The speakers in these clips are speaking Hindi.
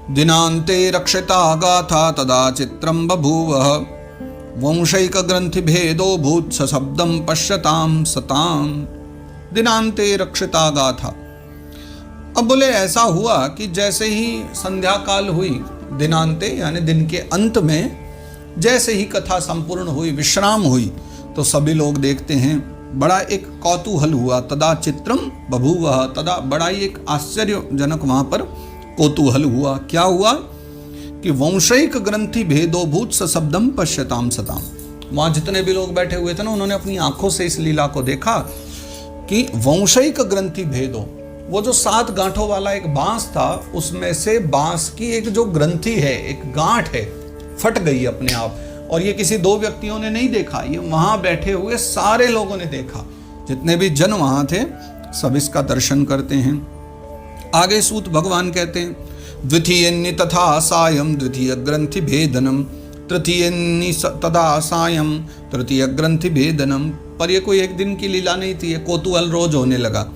दिनान्ते रक्षिता गाथा तदा चित्रं बभूवः वंशैक ग्रंथि भेदो भूत सशब्दम पश्यताम सताम। दिनान्ते रक्षिता गाथा। अब बोले ऐसा हुआ कि जैसे ही संध्या काल हुई, दिनांते यानी दिन के अंत में जैसे ही कथा संपूर्ण हुई, विश्राम हुई, तो सभी लोग देखते हैं बड़ा एक कौतूहल हुआ। तदा चित्रम बभूवः, तदा बड़ा ही एक आश्चर्यजनक वहां पर कौतूहल हुआ। क्या हुआ कि वंशैक ग्रंथि भेदोभूत सशब्दम पश्यताम सताम। वहां जितने भी लोग बैठे हुए थे ना, उन्होंने अपनी आंखों से इस लीला को देखा कि वंशैक ग्रंथि भेदो, वो जो 7 गांठों वाला एक बांस था, उसमें से बांस की एक जो ग्रंथि है, एक गांठ है, फट गई अपने आप। और ये किसी 2 व्यक्तियों ने नहीं देखा, ये वहां बैठे हुए सारे लोगों ने देखा। जितने भी जन वहां थे सब इसका दर्शन करते हैं। आगे सूत भगवान कहते हैं, द्वितीयन्नि तथा सायं द्वितीय ग्रंथि भेदनम, तृतीयन्नि तथा सायं तृतीय ग्रंथि भेदनम। पर ये कोई एक दिन की लीला नहीं थी, ये कौतूहल रोज होने लगा।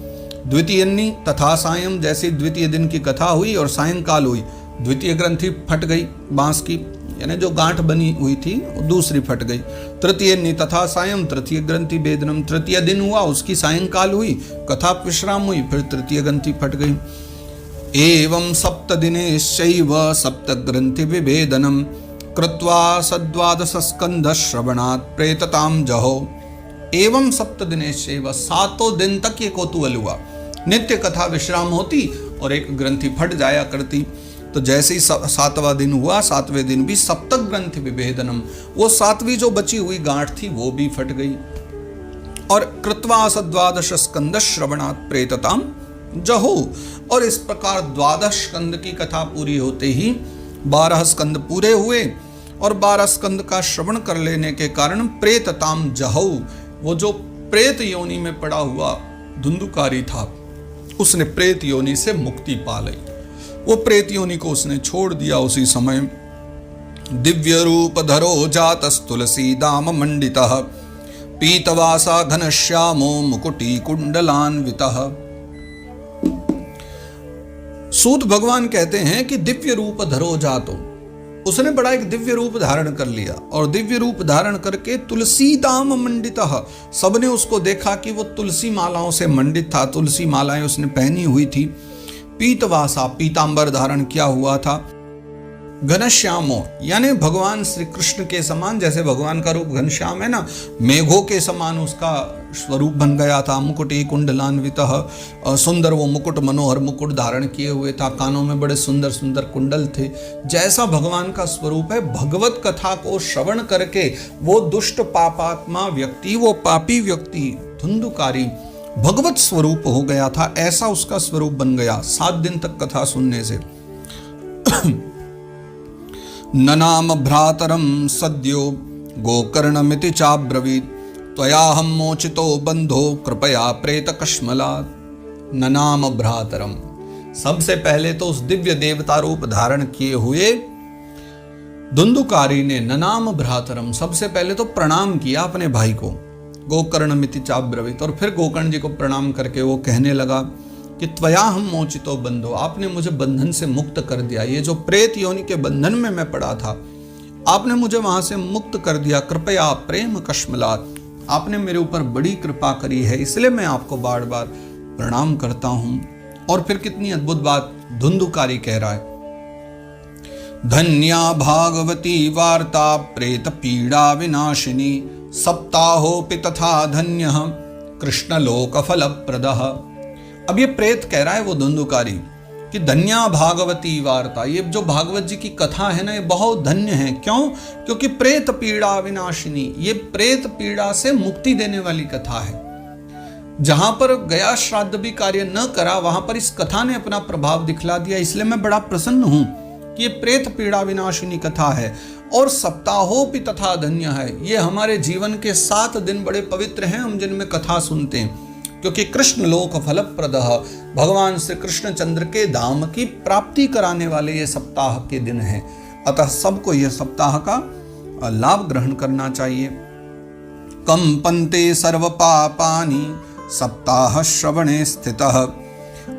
द्वितीयन्नि तथा सायं, जैसे द्वितीय दिन की कथा हुई और सायंकाल हुई, द्वितीय ग्रंथि फट गई बांस की, यानी जो गांठ बनी हुई थी वो दूसरी फट गई। तृतीयन्नि तथा सायं तृतीय ग्रंथि भेदनम, तृतीय दिन हुआ, उसकी सायंकाल हुई, कथा विश्राम हुई, फिर तृतीय ग्रंथि फट गई। एवं सप्तदिनेश्चैव सप्तग्रंथि विभेदनम कृत्वा सद्वादश स्कंध श्रवणात् प्रेतताम जहो। एवं सप्तदिनेश्चैव, 7 दिन तक ये कौतूहल हुआ। नित्य कथा विश्राम होती और एक ग्रंथि फट जाया करती। तो जैसे ही 7वां दिन हुआ, 7वें दिन भी सप्तक ग्रंथि विभेदनम, वो 7वीं जो बची हुई गांठ थी वो भी फट गई। और कृत्वा सद्वादश स्कंद श्रवणात् प्रेतताम जहो। और इस प्रकार 12 स्कंद की कथा पूरी होते ही 12 स्कंद पूरे हुए और 12 स्कंद का श्रवण कर लेने के कारण प्रेतताम जहो, वो जो प्रेत योनि में पड़ा हुआ धुंधुकारी था, उसने प्रेत योनि से मुक्ति पा ली। वो प्रेत योनि को उसने छोड़ दिया। उसी समय दिव्य रूप धरो जातस्तुलसी दाम मंडितः पीतवासा घनश्यामो मुकुटी कुंडलान्वितः। सूत भगवान कहते हैं कि दिव्य रूप धरो जातो, उसने बड़ा एक दिव्य रूप धारण कर लिया और दिव्य रूप धारण करके तुलसी दाम मंडितः, सबने उसको देखा कि वो तुलसी मालाओं से मंडित था, तुलसी मालाएं उसने पहनी हुई थी। पीतवासा, पीतांबर धारण किया हुआ था। घनश्यामो, यानी भगवान श्री कृष्ण के समान, जैसे भगवान का रूप घनश्याम है ना, मेघों के समान उसका स्वरूप बन गया था। मुकुटी कुंडलान्वितः, सुंदर वो मुकुट, मनोहर मुकुट धारण किए हुए था। कानों में बड़े सुंदर सुंदर कुंडल थे। जैसा भगवान का स्वरूप है, भगवत कथा को श्रवण करके वो दुष्ट पापात्मा व्यक्ति, वो पापी व्यक्ति, धुंधुकारी भगवत स्वरूप हो गया था। ऐसा उसका स्वरूप बन गया 7 दिन तक कथा सुनने से। ननाम भ्रातरम सद्यो गोकर्णमिति चाब्रवीत् त्वयाहं मोचितो बंधो कृपया प्रेत कश्मलात्। ननाम भ्रातरम, सबसे पहले तो उस दिव्य देवता रूप धारण किए हुए धुंधुकारी ने ननाम भ्रातरम, सबसे पहले तो प्रणाम किया अपने भाई को, गोकर्णमिति चाब्रवीत्। और फिर गोकर्ण जी को प्रणाम करके वो कहने लगा कि त्वयाहं मोचितो बंधो, आपने मुझे बंधन से मुक्त कर दिया। ये जो प्रेत योनि के बंधन में मैं पड़ा था, आपने मुझे वहां से मुक्त कर दिया। कृपया प्रेम कश्मलात्, आपने मेरे ऊपर बड़ी कृपा करी है, इसलिए मैं आपको बार बार प्रणाम करता हूं। और फिर कितनी अद्भुत बात धुंधुकारी कह रहा है, धन्या भागवती वार्ता प्रेत पीड़ा विनाशिनी सप्ताहोपि तथा धन्यः कृष्ण लोक फल प्रदः। अब ये प्रेत कह रहा है वो धुंधुकारी कि धन्या भागवती वार्ता, ये जो भागवत जी की कथा है ना, ये बहुत धन्य है। क्यों? क्योंकि प्रेत पीड़ा विनाशिनी, ये प्रेत पीड़ा से मुक्ति देने वाली कथा है। जहां पर गया श्राद्ध भी कार्य न करा, वहां पर इस कथा ने अपना प्रभाव दिखला दिया। इसलिए मैं बड़ा प्रसन्न हूं कि ये प्रेत पीड़ा विनाशिनी कथा है। और सप्ताहोपि तथा धन्य है, ये हमारे जीवन के 7 दिन बड़े पवित्र हैं, हम जिनमें कथा सुनते हैं, क्योंकि कृष्ण लोक फलप्रदः, भगवान श्री कृष्ण चंद्र के धाम की प्राप्ति कराने वाले ये सप्ताह के दिन हैं। अतः सबको यह सप्ताह का लाभ ग्रहण करना चाहिए। कंपन्ते सर्व पापानि सप्ताह श्रवणे स्थितः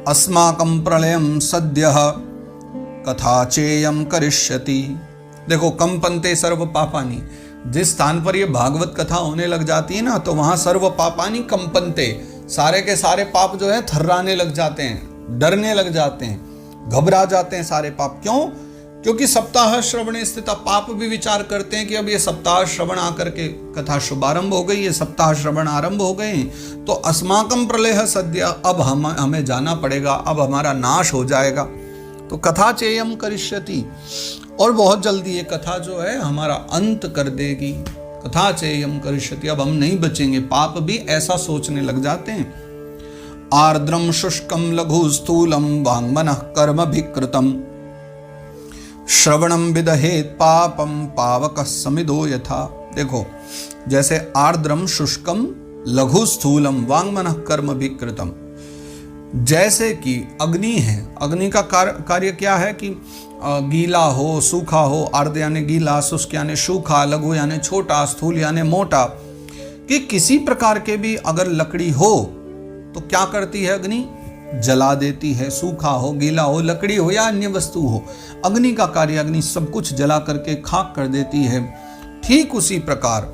अस्माकं प्रलयं सद्यः कथा चेयम करिष्यति। देखो, कंपन्ते सर्व पापानि, जिस स्थान पर ये भागवत कथा होने लग जाती है ना, तो वहां सर्व पापानि कंपन्ते, सारे के सारे पाप जो है थर्राने लग जाते हैं, डरने लग जाते हैं, घबरा जाते हैं सारे पाप। क्यों? क्योंकि सप्ताह श्रवणे स्थित पाप भी विचार करते हैं कि अब ये सप्ताह श्रवण आकर के कथा शुभारंभ हो गई, ये सप्ताह श्रवण आरंभ हो गए, तो अस्माकं प्रलयः सद्य, अब हमें जाना पड़ेगा, अब हमारा नाश हो जाएगा। तो कथा चेयम करिष्यति, और बहुत जल्दी ये कथा जो है हमारा अंत कर देगी। कथा चेयम करिष्यति, अब हम नहीं बचेंगे। पाप भी ऐसा सोचने लग जाते हैं। आर्द्रम शुष्कम लघु स्थूलम वाङ्मनः कर्म विकृतम श्रवणम विदहेत पापम पावकः समिदो यथा। देखो, जैसे आर्द्रम शुष्कम लघु स्थूलम वाङ्मनः कर्म विकृतम, जैसे कि अग्नि है, अग्नि का कार्य क्या है कि गीला हो, सूखा हो। आर्द्र यानी गीला, शुष्क यानी सूखा, लघु यानी छोटा, स्थूल यानी मोटा, कि किसी प्रकार के भी अगर लकड़ी हो तो क्या करती है अग्नि? जला देती है। सूखा हो, गीला हो, लकड़ी हो या अन्य वस्तु हो, अग्नि का कार्य, अग्नि सब कुछ जला करके खाक कर देती है। ठीक उसी प्रकार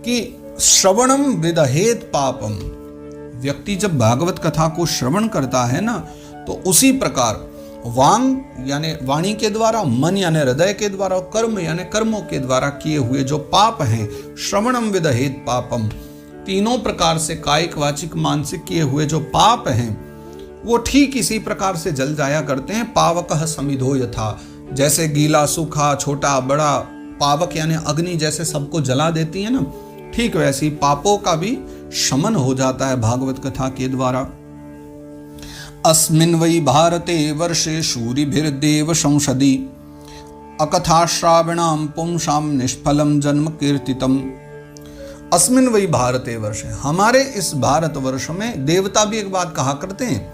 कि श्रवणम विदहेत पापम, व्यक्ति जब भागवत कथा को श्रवण करता है ना, तो उसी प्रकार वांग यानी वाणी के द्वारा, मन यानी हृदय के द्वारा, कर्म यानी कर्मों के द्वारा किए हुए जो पाप हैं, श्रवणम विदहेत पापम, तीनों प्रकार से कायिक, वाचिक, मानसिक किए हुए जो पाप हैं, वो ठीक इसी प्रकार से जल जाया करते हैं। पावकः समिधो यथा, जैसे गीला, सूखा, छोटा, बड़ा, पावक यानी अग्नि जैसे सबको जला देती है ना, ठीक वैसी पापों का भी शमन हो जाता है भागवत कथा के द्वारा। अस्मिन् वै भारते वर्षे शूरिभिर्देव संसदि अकथा श्रावणाम पुंसाम निष्फलम जन्म कीर्तितम। अस्मिन् वै भारते वर्षे, हमारे इस भारत वर्ष में देवता भी एक बात कहा करते हैं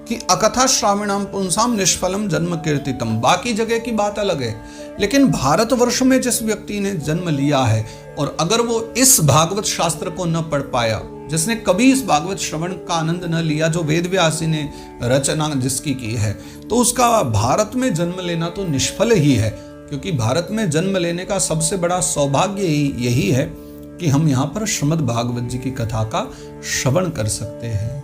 कि अकथा श्रावणाम पुंसाम निष्फलम जन्म कीर्तितम। बाकी जगह की बात अलग है, लेकिन भारतवर्ष में जिस व्यक्ति ने जन्म लिया है और अगर वो इस भागवत शास्त्र को न पढ़ पाया, जिसने कभी इस भागवत श्रवण का आनंद न लिया, जो वेद व्यासी ने रचना जिसकी की है, तो उसका भारत में जन्म लेना तो निष्फल ही है। क्योंकि भारत में जन्म लेने का सबसे बड़ा सौभाग्य यही है कि हम यहाँ पर श्रीमद् भागवत जी की कथा का श्रवण कर सकते हैं।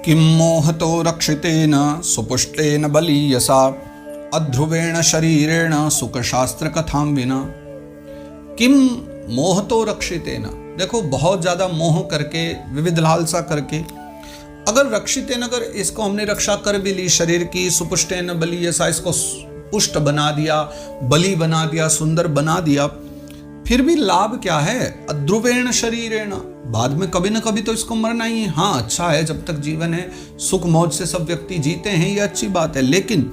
किम मोहतो रक्षितेन सुपुष्टेन बलीयसा अध्रुवेण शरीरेण सुख शास्त्र कथाम विना। किम मोहतो रक्षितेन, देखो बहुत ज्यादा मोह करके, विविध लालसा करके, अगर रक्षितेन, अगर इसको हमने रक्षा कर भी ली शरीर की, सुपुष्टेन बलीयसा, इसको पुष्ट बना दिया, बली बना दिया, सुंदर बना दिया, फिर भी लाभ क्या है? अध्रुवेण शरीरेण, बाद में कभी ना कभी तो इसको मरना ही है। हाँ, अच्छा है, जब तक जीवन है सुख मौज से सब व्यक्ति जीते हैं, ये अच्छी बात है, लेकिन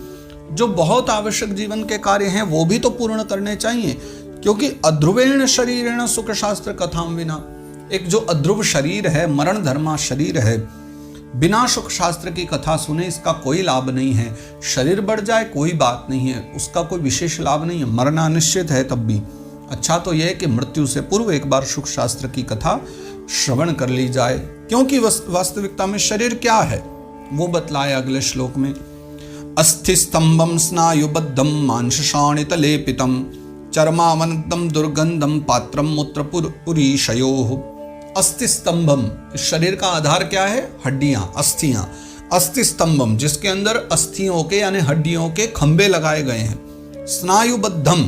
जो बहुत आवश्यक जीवन के कार्य हैं वो भी तो पूर्ण करने चाहिए। क्योंकि अध्रुवेण शरीरेण सुख शास्त्र कथाम विना, एक जो अध्रुव शरीर है, मरण धर्मा शरीर है, बिना सुख शास्त्र की कथा सुने इसका कोई लाभ नहीं है। शरीर बढ़ जाए कोई बात नहीं है, उसका कोई विशेष लाभ नहीं है, मरना निश्चित है तब भी। अच्छा तो यह है कि मृत्यु से पूर्व एक बार सुख शास्त्र की कथा श्रवण कर ली जाए। क्योंकि वास्तविकता में शरीर क्या है वो बतलाया अगले श्लोक में। अस्थि स्तंभम स्नायुबद्धम मांसशाणित लेपितम चर्मावनतम दुर्गंधम पात्रम मूत्र पुरीशयोः। अस्थि स्तंभम, इस शरीर का आधार क्या है? हड्डियां, अस्थियां। अस्थि स्तंभम, जिसके अंदर अस्थियों के यानी हड्डियों के खंभे लगाए गए हैं। स्नायुबद्धम,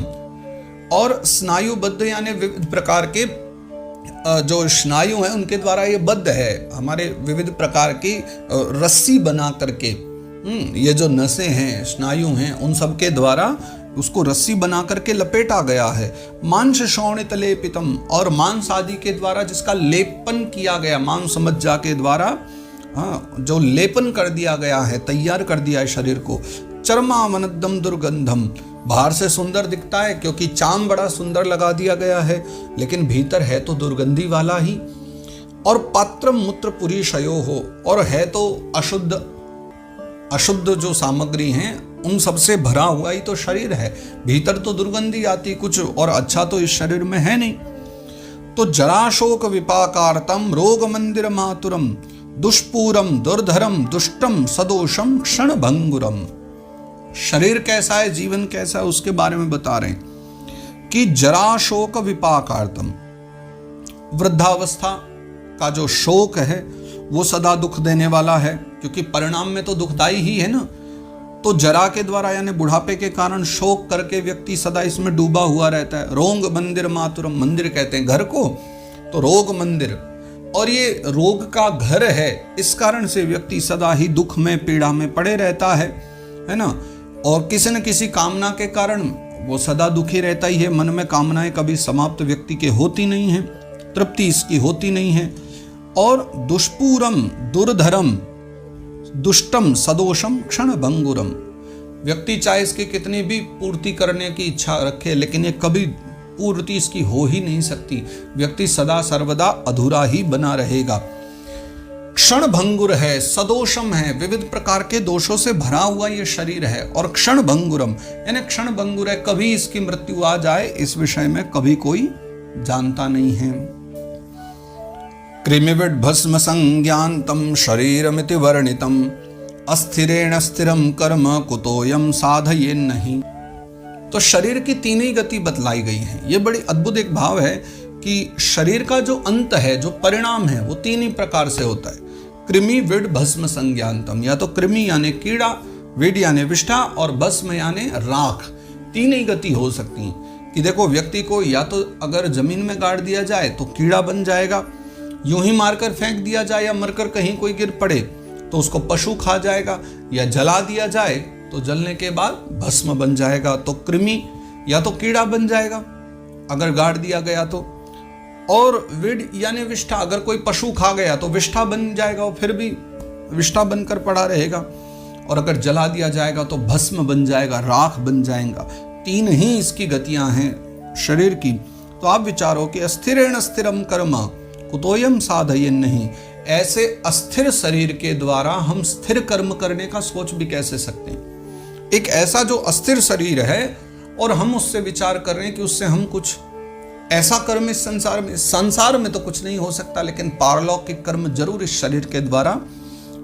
और स्नायुबद्ध यानी विविध प्रकार के जो स्नायु हैं उनके द्वारा ये बद्ध है, हमारे विविध प्रकार की रस्सी बना करके, ये जो नसें हैं, स्नायु हैं, उन सब के द्वारा उसको रस्सी बना करके लपेटा गया है। मांस शोणित लेपितम, और मांस आदि के द्वारा जिसका लेपन किया गया, मांस मज्जा के द्वारा जो लेपन कर दिया गया है, तैयार कर दिया है शरीर को। चर्मावनदम दुर्गंधम, बाहर से सुंदर दिखता है क्योंकि चाम बड़ा सुंदर लगा दिया गया है, लेकिन भीतर है तो दुर्गंधी वाला ही। और पात्रम मूत्र पुरीशयो हो, और है तो अशुद्ध जो सामग्री हैं उन सबसे भरा हुआ ही तो शरीर है, भीतर तो दुर्गंधी आती कुछ और अच्छा तो इस शरीर में है नहीं। तो जराशोक विपाकारतम रोग मंदिर मातुरम दुष्पूरम दुर्धरम दुष्टम सदोषम क्षण भंगुरम। शरीर कैसा है, जीवन कैसा है, उसके बारे में बता रहे हैं कि जरा शोक विपाकार्थम, वृद्धावस्था का जो शोक है वो सदा दुख देने वाला है, क्योंकि परिणाम में तो दुखदाई ही है ना। तो जरा के द्वारा यानी बुढ़ापे के कारण शोक करके व्यक्ति सदा इसमें डूबा हुआ रहता है। रोग मंदिर मातुरम, मंदिर कहते हैं घर को, तो रोग मंदिर, और ये रोग का घर है, इस कारण से व्यक्ति सदा ही दुख में, पीड़ा में पड़े रहता है ना। और किसी न किसी कामना के कारण वो सदा दुखी रहता ही है। मन में कामनाएं कभी समाप्त व्यक्ति के होती नहीं है, तृप्ति इसकी होती नहीं है। और दुष्पूरम दुर्धरम दुष्टम सदोषम क्षण भंगुरम, व्यक्ति चाहे इसकी कितनी भी पूर्ति करने की इच्छा रखे, लेकिन ये कभी पूर्ति इसकी हो ही नहीं सकती। व्यक्ति सदा सर्वदा अधूरा ही बना रहेगा। क्षण भंगुर है, सदोषम है, विविध प्रकार के दोषों से भरा हुआ ये शरीर है। और क्षण भंगुरम यानी क्षण भंगुर है, कभी इसकी मृत्यु आ जाए इस विषय में कभी कोई जानता नहीं है। कृमिविड भस्म संज्ञान्तम शरीरमिति वर्णितम अस्थिरेण स्थिरम कर्म कुतोयम साधयेन नहीं। तो शरीर की तीन ही गति बतलाई गई है। ये बड़ी अद्भुत एक भाव है कि शरीर का जो अंत है, जो परिणाम है, वो तीन ही प्रकार से होता है। कृमि विड भस्म संज्ञान्तम, या तो कृमि यानी कीड़ा, विड यानी विष्ठा, और भस्म यानी राख। तीन ही गति हो सकती है कि देखो व्यक्ति को या तो अगर जमीन में गाड़ दिया जाए तो कीड़ा बन जाएगा, यूं ही मारकर फेंक दिया जाए या मरकर कहीं कोई गिर पड़े तो उसको पशु खा जाएगा, या जला दिया जाए तो जलने के बाद भस्म बन जाएगा। तो कृमि या तो कीड़ा बन जाएगा अगर गाड़ दिया गया तो, और विड यानी विष्ठा, अगर कोई पशु खा गया तो विष्ठा बन जाएगा, वो फिर भी विष्ठा बनकर पड़ा रहेगा। और अगर जला दिया जाएगा तो भस्म बन जाएगा, राख बन जाएगा। तीन ही इसकी गतियां हैं शरीर की। तो आप विचारो कि अस्थिरेण स्थिरम कर्म कुतोयम साधयेन नहीं, ऐसे अस्थिर शरीर के द्वारा हम स्थिर कर्म करने का सोच भी कैसे सकते हैं। एक ऐसा जो अस्थिर शरीर है और हम उससे विचार कर रहे हैं कि उससे हम कुछ ऐसा कर्म इस संसार में तो कुछ नहीं हो सकता, लेकिन पारलौकिक कर्म जरूर इस शरीर के द्वारा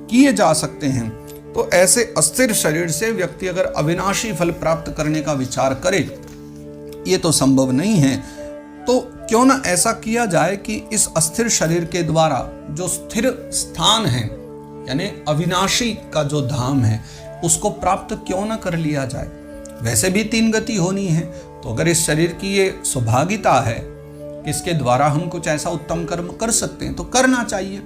किए जा सकते हैं। तो ऐसे अस्थिर शरीर से व्यक्ति अगर अविनाशी फल प्राप्त करने का विचार करे, ये तो संभव नहीं है। तो क्यों ना ऐसा किया जाए कि इस अस्थिर शरीर के द्वारा जो स्थिर स्थान है यानी अविनाशी का जो धाम है उसको प्राप्त क्यों ना कर लिया जाए। वैसे भी तीन गति होनी है, तो अगर इस शरीर की ये सौभाग्यता है कि इसके द्वारा हम कुछ ऐसा उत्तम कर्म कर सकते हैं तो करना चाहिए।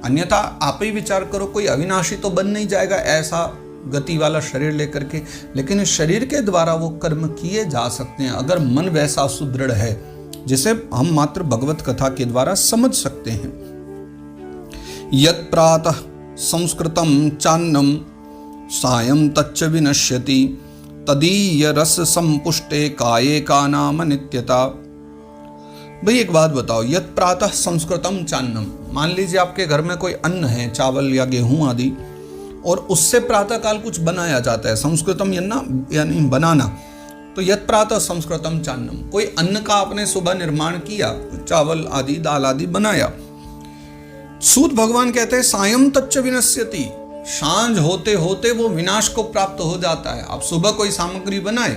अन्यथा आप ही विचार करो, कोई अविनाशी तो बन नहीं जाएगा ऐसा गति वाला शरीर लेकर के, लेकिन इस शरीर के द्वारा वो कर्म किए जा सकते हैं अगर मन वैसा सुदृढ़ है जिसे हम मात्र भगवत कथा के द्वारा समझ सकते हैं। यत् प्रातः संस्कृतं चान्नम सायं तच्च विनश्यति तदीय रस संपुष्टे काये का नाम नित्यता। भाई एक बात बताओ, यत् प्रातः संस्कृतं चान्नम, मान लीजिए आपके घर में कोई अन्न है, चावल या गेहूं आदि, और उससे प्रातः काल कुछ बनाया जाता है। संस्कृतम यानी बनाना, तो यत् प्रातः संस्कृतम चान्नम, कोई अन्न का आपने सुबह निर्माण किया, चावल आदि दाल आदि बनाया। सूत भगवान कहते हैं सायं तच्च विनश्यति, सांझ होते होते वो विनाश को प्राप्त हो जाता है। आप सुबह कोई सामग्री बनाए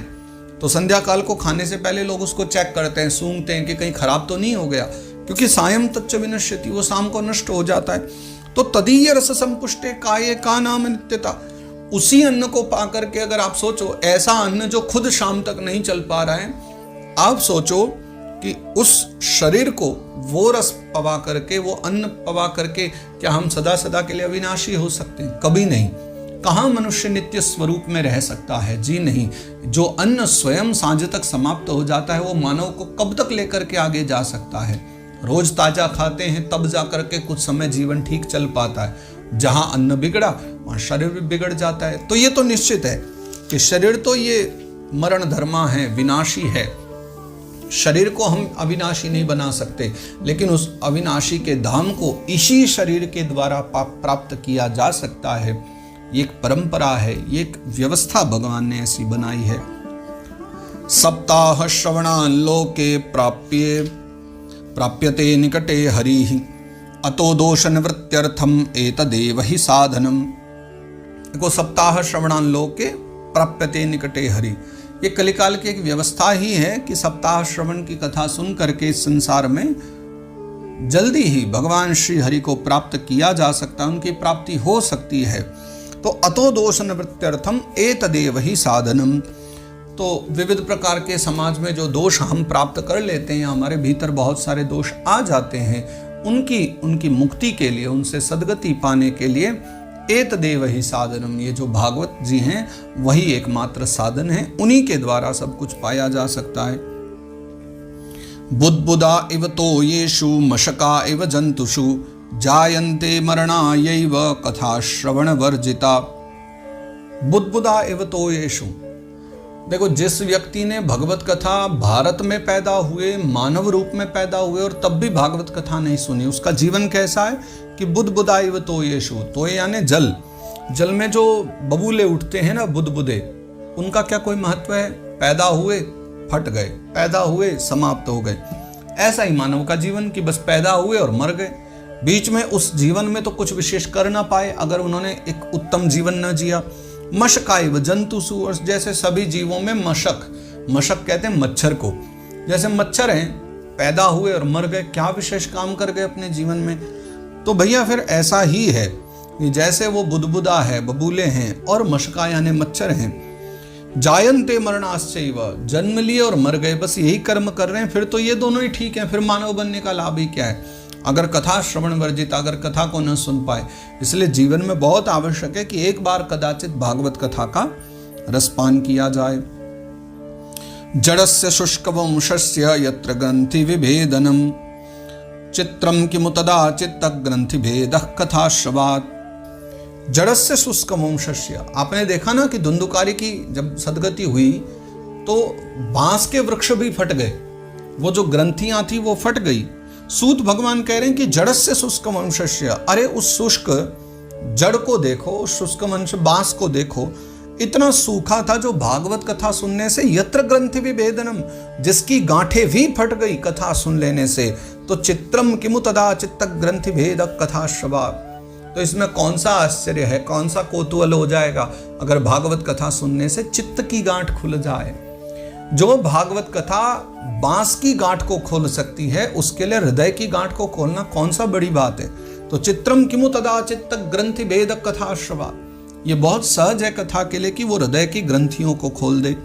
तो संध्या काल को खाने से पहले लोग उसको चेक करते हैं, सूंघते हैं कि कहीं खराब तो नहीं हो गया, क्योंकि सायं तच्च विनश्यति, वो शाम को नष्ट हो जाता है। तो तदीय रस संपुष्टे काये का नाम नित्यता, उसी अन्न को पा करके अगर आप सोचो, ऐसा अन्न जो खुद शाम तक नहीं चल पा रहा है, आप सोचो कि उस शरीर को वो रस पवा करके, वो अन्न पवा करके क्या हम सदा सदा के लिए अविनाशी हो सकते हैं? कभी नहीं। कहाँ मनुष्य नित्य स्वरूप में रह सकता है? जी नहीं। जो अन्न स्वयं सांझ तक समाप्त हो जाता है वो मानव को कब तक लेकर के आगे जा सकता है? रोज ताजा खाते हैं तब जा करके कुछ समय जीवन ठीक चल पाता है। जहां अन्न बिगड़ा वहां शरीर भी बिगड़ जाता है। तो ये तो निश्चित है कि शरीर तो ये मरण धर्मा है, विनाशी है। शरीर को हम अविनाशी नहीं बना सकते, लेकिन उस अविनाशी के धाम को इसी शरीर के द्वारा प्राप्त किया जा सकता है। ये एक परंपरा है, ये एक व्यवस्था भगवान ने ऐसी बनाई है। सप्ताह श्रवणान लोके प्राप्यते निकटे हरिः अतो दोष निवृत्त्यर्थम एतदेव ही साधनम। देखो, सप्ताह श्रवणान लोके प्राप्यते निकटे हरि। ये कलिकाल की एक व्यवस्था ही है कि सप्ताह श्रवण की कथा सुन करके इस संसार में जल्दी ही भगवान श्री हरि को प्राप्त किया जा सकता है, उनकी प्राप्ति हो सकती है। तो अतो दोष निवृत्त्यर्थम एतदेव ही साधनम। तो विविध प्रकार के समाज में जो दोष हम प्राप्त कर लेते हैं, हमारे भीतर बहुत सारे दोष आ जाते हैं, उनकी मुक्ति के लिए, उनसे सद्गति पाने के लिए एतदेव ही साधनम, ये जो भागवत जी हैं वही एकमात्र साधन है, उन्हीं के द्वारा सब कुछ पाया जा सकता है। बुद्बुदा इव तोयेषु मशका इव जंतुषु जायन्ते मरणायैव कथा श्रवण वर्जिता। बुद्बुदा इव तोयेषु, देखो जिस व्यक्ति ने भगवत कथा भारत में पैदा हुए, मानव रूप में पैदा हुए और तब भी भागवत कथा नहीं सुनी, उसका जीवन कैसा है कि बुद्बुदा इव तोयेषु, तोय यानी जल, जल में जो बबूले उठते हैं ना बुदबुदे, उनका क्या कोई महत्व है? पैदा हुए फट गए, पैदा हुए समाप्त हो गए। ऐसा ही मानव का जीवन कि बस पैदा हुए और मर गए, बीच में उस जीवन में तो कुछ विशेष कर ना पाए अगर उन्होंने एक उत्तम जीवन न जिया। मशकाइव जंतुषु, और जैसे सभी जीवों में मशक कहते हैं मच्छर को, जैसे मच्छर हैं पैदा हुए और मर गए, क्या विशेष काम कर गए अपने जीवन में। तो भैया फिर ऐसा ही है कि जैसे वो बुदबुदा है, बबूले हैं, और मशका यानी मच्छर हैं। जायन्ते मरणाश्चैव, जन्म लिए और मर गए, बस यही कर्म कर रहे हैं, फिर तो ये दोनों ही ठीक है, फिर मानव बनने का लाभ ही क्या है अगर कथा श्रवण वर्जित, अगर कथा को न सुन पाए। इसलिए जीवन में बहुत आवश्यक है कि एक बार कदाचित भागवत कथा का रसपान किया जाए। जड़स्य शुष्कवंशस्य यत्र ग्रंथि विभेदनम चित्रम किमु तदा चित्त ग्रंथि भेदः कथाश्रवात्। जड़स्य शुष्कवंशस्य, आपने देखा ना कि धुंधुकारी की जब सदगति हुई तो बांस के वृक्ष भी फट गए, वो जो ग्रंथियां थी वो फट गई। सूत भगवान कह रहे हैं कि जड़स्य शुष्क वंशस्य, अरे उस शुष्क जड़ को देखो, उस शुष्क वंश बांस को देखो, इतना सूखा था जो भागवत कथा सुनने से, यत्र ग्रंथि विभेदनम, जिसकी गांठें भी फट गई कथा सुन लेने से, तो चित्रम किमु तदा चित्त ग्रंथि भेद कथा श्रवा। तो इसमें कौन सा आश्चर्य है, कौन सा कौतूहल हो जाएगा अगर भागवत कथा सुनने से चित्त की गांठ खुल जाए। जो भागवत कथा बांस की गांठ को खोल सकती है, उसके लिए हृदय की गांठ को खोलना कौन सा बड़ी बात है। तो चित्रम किमु तदा चित्त ग्रंथि भेद कथा श्रवा, ये बहुत सहज है कथा के लिए कि वो हृदय की ग्रंथियों को खोल दे।